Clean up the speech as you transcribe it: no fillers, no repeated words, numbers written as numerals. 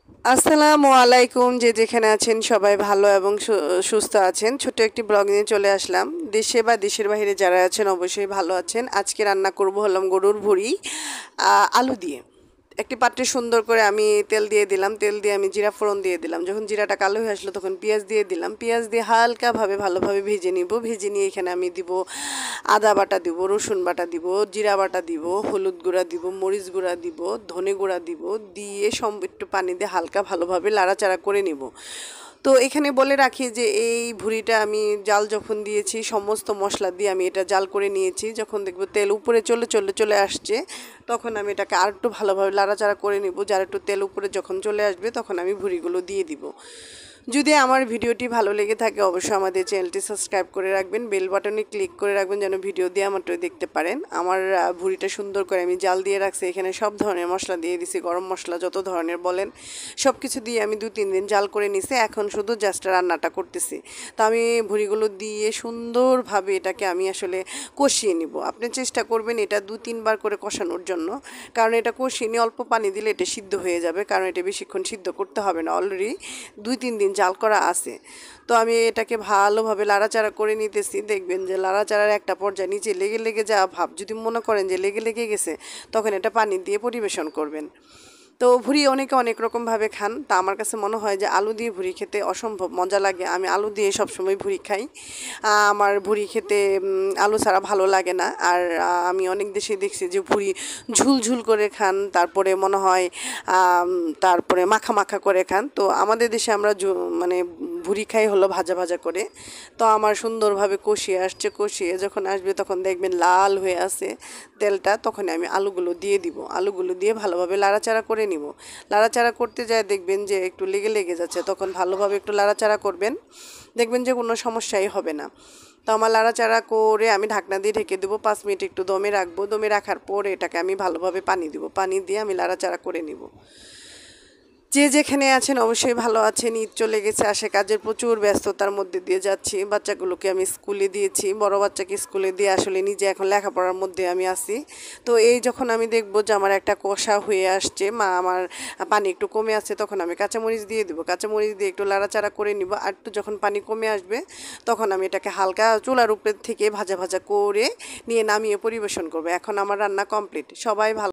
আসসালামু আলাইকুম, যে যেখানে আছেন সবাই ভালো এবং সুস্থ আছেন। ছোট্ট একটি ব্লগ নিয়ে চলে আসলাম। দেশে বা দেশের বাইরে যারা আছেন অবশ্যই ভালো আছেন। আজকে রান্না করব হলাম গরুর ভুঁড়ি আলু দিয়ে। একটি পাত্রে সুন্দর করে আমি তেল দিয়ে দিলাম, তেল দিয়ে আমি জিরা ফোড়ন দিয়ে দিলাম। যখন জিরাটা কালো হয়ে আসলো তখন পেঁয়াজ দিয়ে দিলাম, পেঁয়াজ দিয়ে হালকাভাবে ভালোভাবে ভেজে নিব। ভেজে নিয়ে এখানে আমি দিব আদা বাটা দিব, রসুন বাটা দিব, জিরা বাটা দিব, হলুদ গুঁড়া দিব, মরিচ গুঁড়া দিব, ধনে গুঁড়া দিব, দিয়ে একটু পানি দিয়ে হালকা ভালোভাবে লাড়াচাড়া করে নিব। তো এখানে বলে রাখি যে এই ভুঁড়িটা আমি জাল যখন দিয়েছি সমস্ত মশলা দিয়ে আমি এটা জাল করে নিয়েছি। যখন দেখব তেল উপরে চলে আসছে তখন আমি এটাকে আর একটু ভালোভাবে লাড়াচাড়া করে নিব। যার একটু তেল উপরে যখন চলে আসবে তখন আমি ভুঁড়িগুলো দিয়ে দিব। যদি আমার ভিডিওটি ভালো লেগে থাকে অবশ্যই আমাদের চ্যানেলটি সাবস্ক্রাইব করে রাখবেন, বেল বাটনে ক্লিক করে রাখবেন যেন ভিডিও দিয়ে মাত্রই দেখতে পারেন। আমার ভুঁড়িটা সুন্দর করে আমি জাল দিয়ে রাখছি। এখানে সব ধরনের মশলা দিয়ে দিছি, গরম মশলা যত ধরনের বলেন সব কিছু দিয়ে আমি 2-3 দিন জাল করে নিছি। এখন শুধু জাস্ট রান্নাটা করতেছি। তো আমি ভুঁড়িগুলো দিয়ে সুন্দরভাবে এটাকে আমি আসলে কষিয়ে নিব। আপনি চেষ্টা করবেন এটা 2-3 বার করে কষানোর জন্য, কারণ এটা কষিয়ে নিয়ে অল্প পানি দিলে এটা সিদ্ধ হয়ে যাবে, কারণ এটা বেশিক্ষণ সিদ্ধ করতে হবে না, অলরেডি 2-3 দিন জাল করা আছে। তো আমি এটাকে ভালোভাবে লাড়াচাড়া করে নিতেছি। দেখবেন যে লাড়াচাড়ার একটা পর্যায়ে নিচে লেগে লেগে যাওয়া ভাব যদি মনে করেন যে লেগে লেগে গেছে তখন এটা পানি দিয়ে পরিবেশন করবেন। তো ভুড়ি অনেকে অনেক রকমভাবে খান, তা আমার কাছে মনে হয় যে আলু দিয়ে ভুড়ি খেতে অসম্ভব মজা লাগে। আমি আলু দিয়ে সবসময় ভুড়ি খাই। আমার ভুড়ি খেতে আলু ছাড়া ভালো লাগে না। আর আমি অনেক দেশে দেখছি যে ভুড়ি ঝুল করে খান, তারপরে মনে হয় তারপরে মাখা মাখা করে খান। তো আমাদের দেশে আমরা মানে ভুড়ি খাই হলো ভাজা ভাজা করে। তো আমার সুন্দরভাবে কষিয়ে আসছে, কষিয়ে যখন আসবে তখন দেখবেন লাল হয়ে আছে তেলটা, তখন আমি আলুগুলো দিয়ে দিব। আলুগুলো দিয়ে ভালোভাবে লাড়াচাড়া করে নিব। লাড়াচাড়া করতে যায় দেখবেন যে একটু লেগে লেগে যাচ্ছে, তখন ভালোভাবে একটু লাড়াচাড়া করবেন, দেখবেন যে কোনো সমস্যাই হবে না। তো আমার লাড়াচাড়া করে আমি ঢাকনা দিয়ে ঢেকে দেবো, 5 মিনিট একটু দমে রাখবো। দমে রাখার পর এটাকে আমি ভালোভাবে পানি দিব, পানি দিয়ে আমি লাড়াচাড়া করে নিব। যে যেখানে আছেন অবশ্যই ভালো আছেন। ঈদ চলে গেছে, আসে কাজের প্রচুর ব্যস্ততার মধ্যে দিয়ে যাচ্ছি। বাচ্চাগুলোকে আমি স্কুলে দিয়েছি, বড় বাচ্চাকে স্কুলে দিয়ে আসলে নিজে এখন লেখাপড়ার মধ্যে আমি আছি। তো এই যখন আমি দেখব যে আমার একটা কষা হয়ে আসছে, আমার পানি একটু কমে আসছে, তখন আমি কাঁচামরিচ দিয়ে দেবো। কাঁচামরিচ দিয়ে একটু লাড়াচাড়া করে নিব। আর একটু যখন পানি কমে আসবে তখন আমি এটাকে হালকা চুলার উপর থেকে ভাজা ভাজা করে নিয়ে নামিয়ে পরিবেশন করবো। এখন আমার রান্না কমপ্লিট। সবাই ভালো